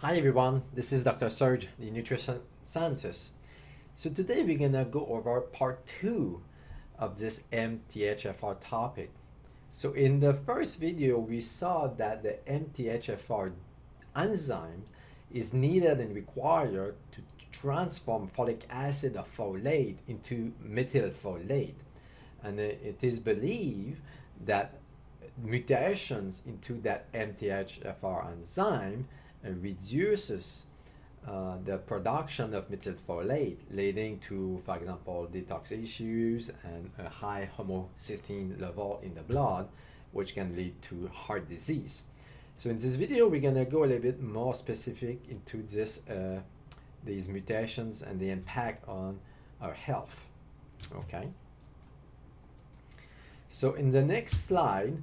Hi everyone, this is Dr. Serge, the nutrition scientist. So today we're gonna go over part 2 of this MTHFR topic. So in the first video we saw that the MTHFR enzyme is needed and required to transform folic acid or folate into methylfolate. And it is believed that mutations into that MTHFR enzyme reduces the production of methylfolate, leading to, for example, detox issues and a high homocysteine level in the blood, which can lead to heart disease. So in this video, we're going to go a little bit more specific into these mutations and the impact on our health. Okay. So in the next slide,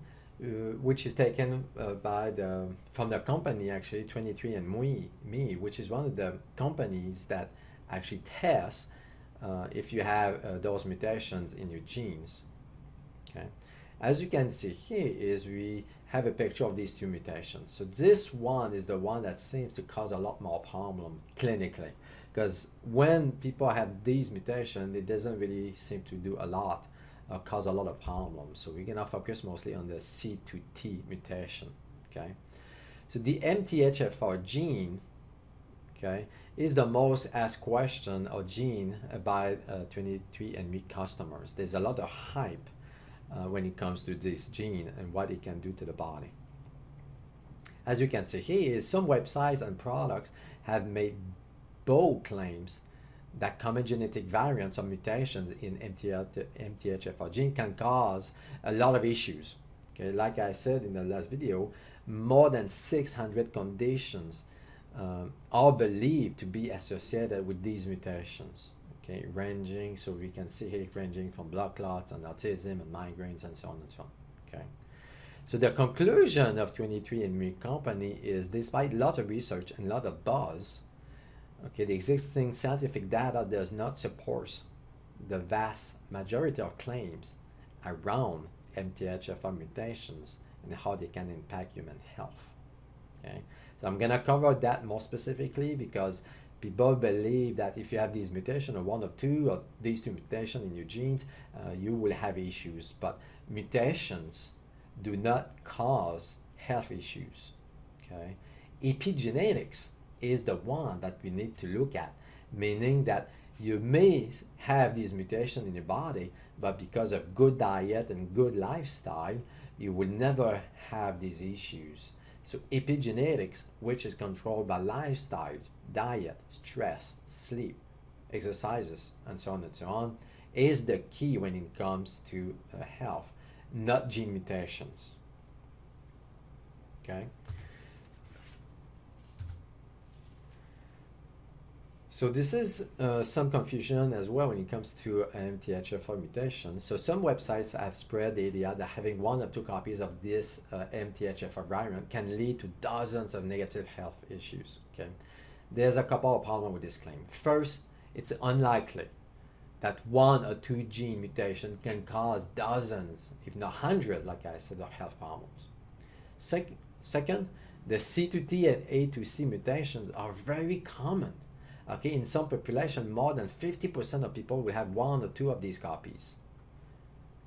which is taken from the company actually 23andMe, which is one of the companies that actually tests if you have those mutations in your genes. Okay, as you can see here is we have a picture of these two mutations. So this one is the one that seems to cause a lot more problem clinically, because when people have these mutations, it doesn't really seem to do a lot. Cause a lot of problems. So we're gonna focus mostly on the C to T mutation. Okay, so the MTHFR gene, okay, is the most asked question or gene by 23andMe customers. There's a lot of hype when it comes to this gene and what it can do to the body. As you can see here, some websites and products have made bold claims that common genetic variants or mutations in MTHFR gene can cause a lot of issues. Okay, like I said in the last video, more than 600 conditions are believed to be associated with these mutations. Okay, ranging, so we can see here ranging from blood clots and autism and migraines and so on and so on. Okay, so the conclusion of 23andMe company is, despite a lot of research and a lot of buzz, okay, the existing scientific data does not support the vast majority of claims around MTHFR mutations and how they can impact human health. Okay, so I'm gonna cover that more specifically because people believe that if you have these mutations, or one or two, or these two mutations in your genes, you will have issues. But mutations do not cause health issues. Okay, epigenetics is the one that we need to look at, meaning that you may have these mutations in your body, but because of good diet and good lifestyle, you will never have these issues. So epigenetics, which is controlled by lifestyle, diet, stress, sleep, exercises, and so on, is the key when it comes to health, not gene mutations. Okay. So this is some confusion as well when it comes to MTHFR mutations. So some websites have spread the idea that having one or two copies of this MTHFR variant can lead to dozens of negative health issues. Okay, there's a couple of problems with this claim. First, it's unlikely that one or two gene mutation can cause dozens, if not hundreds, like I said, of health problems. Second, the C to T and A to C mutations are very common. Okay, in some population, more than 50% of people will have one or two of these copies.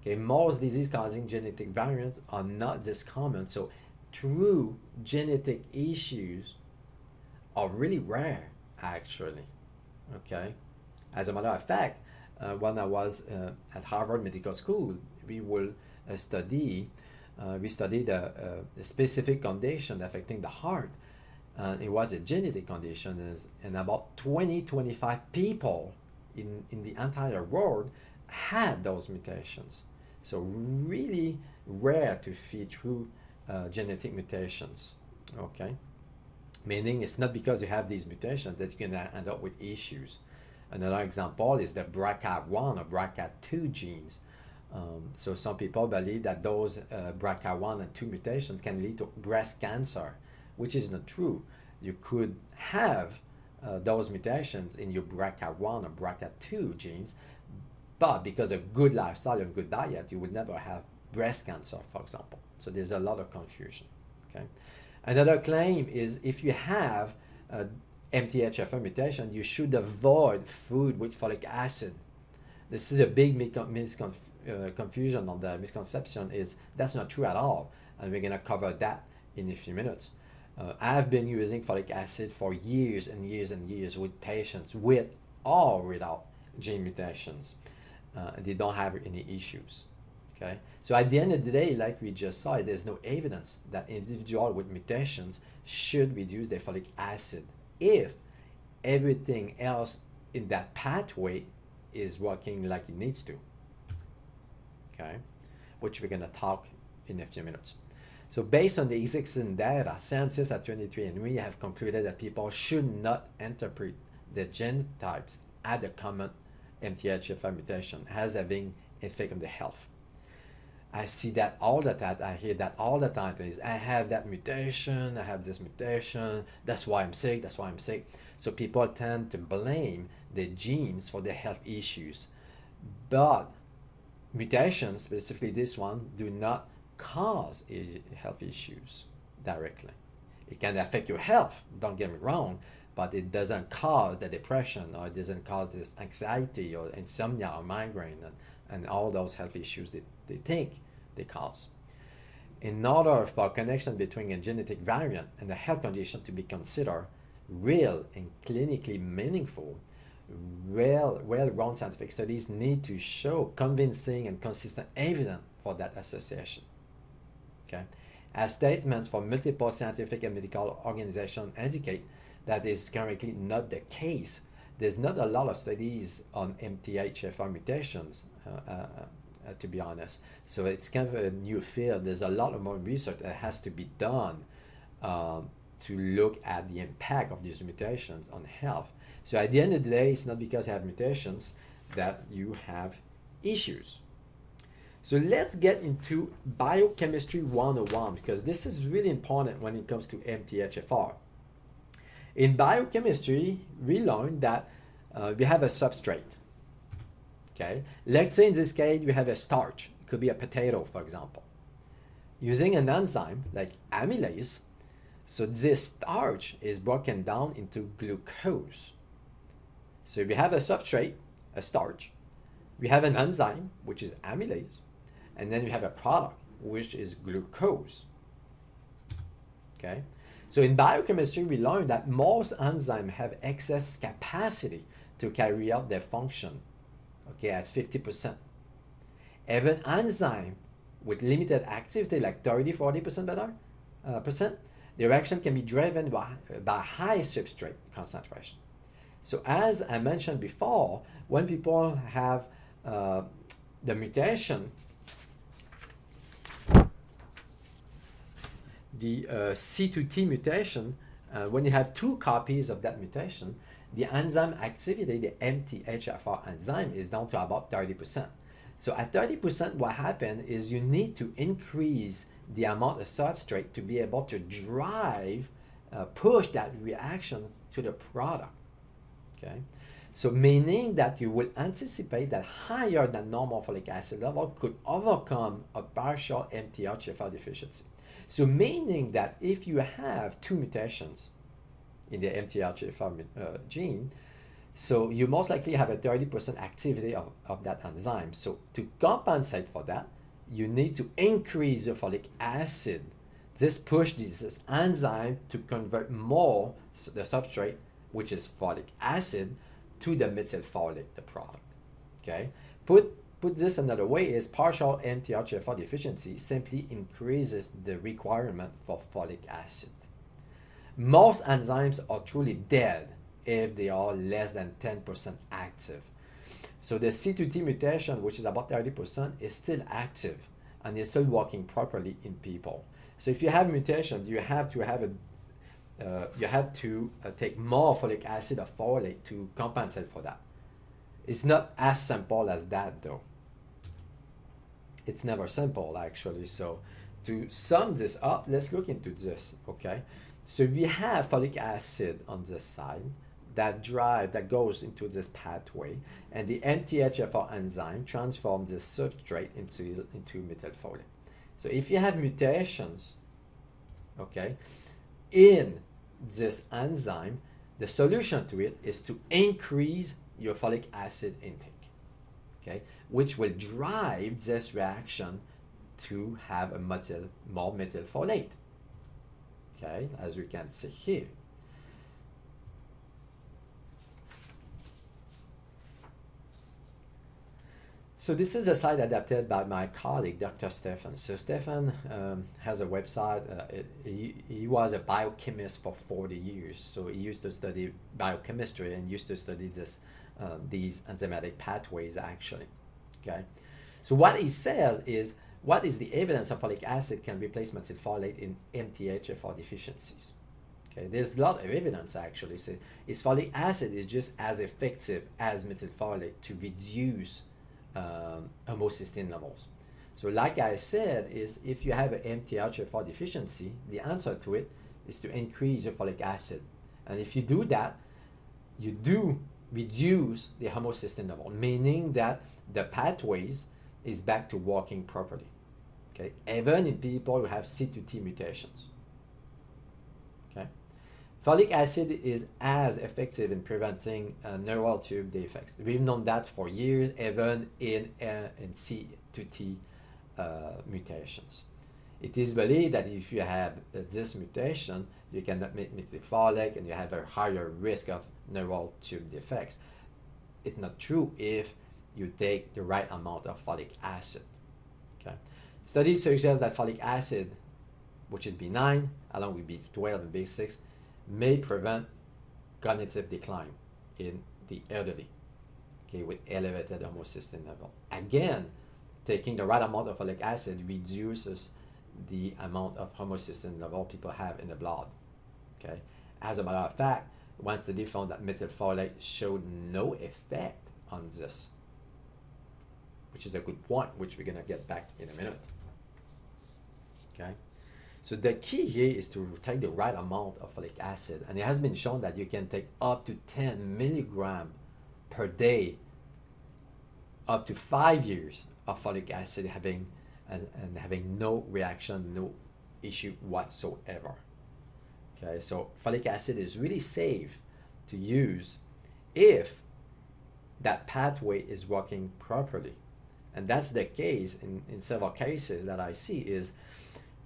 Okay, most disease-causing genetic variants are not this common, so true genetic issues are really rare, actually. Okay, as a matter of fact, when I was at Harvard Medical School, we studied a specific condition affecting the heart. It was a genetic condition, and about 20-25 people in the entire world had those mutations. So really rare to see true genetic mutations. Okay, meaning it's not because you have these mutations that you're gonna end up with issues. Another example is the BRCA1 or BRCA2 genes. So some people believe that those BRCA1 and 2 mutations can lead to breast cancer, which is not true. You could have those mutations in your BRCA1 or BRCA2 genes, but because of good lifestyle and good diet, you would never have breast cancer, for example. So there's a lot of confusion. Okay. Another claim is if you have MTHFR mutation, you should avoid food with folic acid. This is a big confusion on the misconception is that's not true at all, and we're going to cover that in a few minutes. I've been using folic acid for years and years and years with patients with or without gene mutations. They don't have any issues. Okay, so at the end of the day, like we just saw, there's no evidence that individuals with mutations should reduce their folic acid if everything else in that pathway is working like it needs to. Okay, which we're going to talk in a few minutes. So based on the existing data, scientists at 23andMe have concluded that people should not interpret the genotypes at the common MTHFR mutation as having effect on the health. I see that all the time, I hear that all the time, is I have that mutation, I have this mutation, that's why I'm sick, that's why I'm sick. So people tend to blame the genes for their health issues. But mutations, specifically this one, do not cause health issues directly. It can affect your health, don't get me wrong, but it doesn't cause the depression, or it doesn't cause this anxiety or insomnia or migraine and all those health issues that they think they cause. In order for a connection between a genetic variant and a health condition to be considered real and clinically meaningful, well-run scientific studies need to show convincing and consistent evidence for that association. Okay? As statements from multiple scientific and medical organizations indicate, that is currently not the case. There's not a lot of studies on MTHFR mutations, to be honest. So it's kind of a new field. There's a lot more research that has to be done to look at the impact of these mutations on health. So at the end of the day, it's not because you have mutations that you have issues. So let's get into Biochemistry 101, because this is really important when it comes to MTHFR. In biochemistry, we learned that we have a substrate. Okay, let's say in this case we have a starch. It could be a potato, for example. Using an enzyme like amylase, so this starch is broken down into glucose. So we have a substrate, a starch. We have an enzyme, which is amylase, and then we have a product, which is glucose. Okay. So in biochemistry, we learned that most enzymes have excess capacity to carry out their function, okay, at 50%. Even enzyme with limited activity, like 30-40% better, their action can be driven by high substrate concentration. So as I mentioned before, when people have the mutation, the C2T mutation, when you have two copies of that mutation, the enzyme activity, the MTHFR enzyme, is down to about 30%. So at 30%, what happens is you need to increase the amount of substrate to be able to drive, push that reaction to the product. Okay, so meaning that you will anticipate that higher than normal folic acid level could overcome a partial MTHFR deficiency. So meaning that if you have two mutations in the MTHFR gene, so you most likely have a 30% activity of that enzyme. So to compensate for that, you need to increase your folic acid. This pushes this enzyme to convert more the substrate, which is folic acid, to the methylfolate, the product. Okay, put this another way is partial MTHFR deficiency simply increases the requirement for folic acid. Most enzymes are truly dead if they are less than 10% active. So the C2T mutation, which is about 30%, is still active and is still working properly in people. So if you have mutation, you have to have take more folic acid or folate to compensate for that. It's not as simple as that, though. It's never simple, actually. So to sum this up, let's look into this, okay? So we have folic acid on this side that goes into this pathway, and the MTHFR enzyme transforms this substrate into methylfolate. So if you have mutations, okay, in this enzyme, the solution to it is to increase your folic acid intake, okay, which will drive this reaction to have a more methylfolate, okay, as you can see here. So this is a slide adapted by my colleague, Dr. Stefan. So Stefan has a website. He was a biochemist for 40 years. So he used to study biochemistry and used to study these enzymatic pathways actually. Okay. So what he says is, what is the evidence of folic acid can replace methylfolate in MTHFR deficiencies? Okay, there's a lot of evidence actually. So folic acid is just as effective as methylfolate to reduce homocysteine levels. So like I said, is if you have an MTHFR deficiency, the answer to it is to increase your folic acid. And if you do that, you do reduce the homocysteine level, meaning that the pathways is back to working properly. Okay, even in people who have C to T mutations. Okay, folic acid is as effective in preventing neural tube defects. We've known that for years, even in C to T mutations. It is believed that if you have this mutation, you cannot make methylfolate and you have a higher risk of neural tube defects. It's not true if you take the right amount of folic acid. Okay. Studies suggest that folic acid, which is benign, along with B12 and B6, may prevent cognitive decline in the elderly, okay, with elevated homocysteine level. Again, taking the right amount of folic acid reduces the amount of homocysteine level people have in the blood. Okay. As a matter of fact, one study found that methylfolate showed no effect on this, which is a good point, which we're going to get back in a minute. Okay. So the key here is to take the right amount of folic acid, and it has been shown that you can take up to 10 milligrams per day, up to 5 years of folic acid having no reaction, no issue whatsoever. Okay, so folic acid is really safe to use if that pathway is working properly. And that's the case in several cases that I see is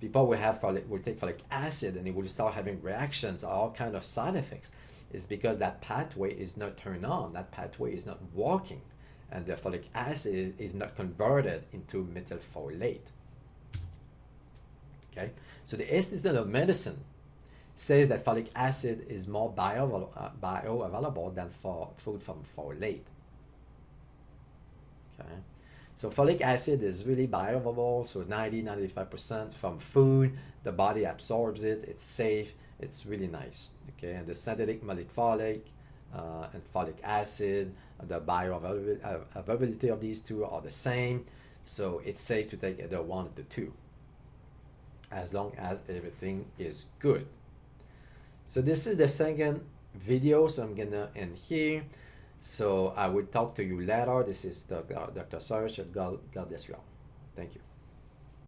people will take folic acid and they will start having reactions, all kind of side effects. It's because that pathway is not turned on, that pathway is not working, and the folic acid is not converted into methylfolate. Okay, so the institute of medicine says that folic acid is more bioavailable than for food from folate. Okay, so folic acid is really bioavailable, so 90-95% from food, the body absorbs it, it's safe, it's really nice. Okay, and the synthetic methylfolate and folic acid, the bioavailability of these two are the same, so it's safe to take either one of the two, as long as everything is good. So this is the second video, so I'm gonna end here. So I will talk to you later. This is Dr. Serge. God bless you all. Thank you.